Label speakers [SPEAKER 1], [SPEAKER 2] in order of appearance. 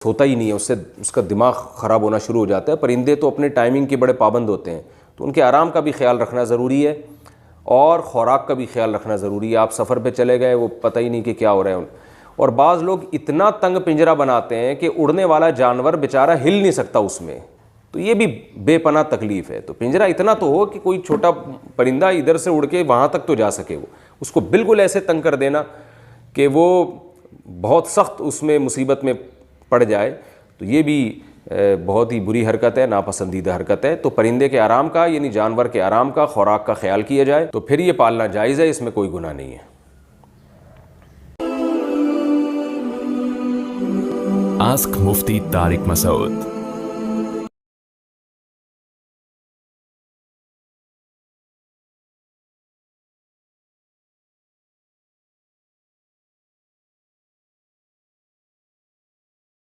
[SPEAKER 1] होता ही नहीं है, उससे उसका दिमाग ख़राब होना शुरू हो जाता है। परिंदे तो अपने टाइमिंग के बड़े पाबंद होते हैं, तो उनके आराम का भी ख्याल रखना ज़रूरी है और ख़ुराक का भी ख्याल रखना ज़रूरी है। आप सफ़र पे चले गए, वो पता ही नहीं कि क्या हो रहा है। और बाज़ लोग इतना तंग पिंजरा बनाते हैं कि उड़ने वाला जानवर बेचारा हिल नहीं सकता उसमें, तो ये भी बेपनाह तकलीफ़ है। तो पिंजरा इतना तो हो कि कोई छोटा परिंदा इधर से उड़ के वहाँ तक तो जा सके। वो उसको बिल्कुल ऐसे तंग कर देना कि वो बहुत सख्त उसमें मुसीबत में पड़ जाए, तो ये भी बहुत ही बुरी हरकत है, नापसंदीदा हरकत है। तो परिंदे के आराम का, यानी जानवर के आराम का, खुराक का ख्याल किया जाए तो फिर ये पालना जायज़ है, इसमें कोई गुनाह नहीं है।
[SPEAKER 2] आस्क मुफ्ती तारिक मसूद।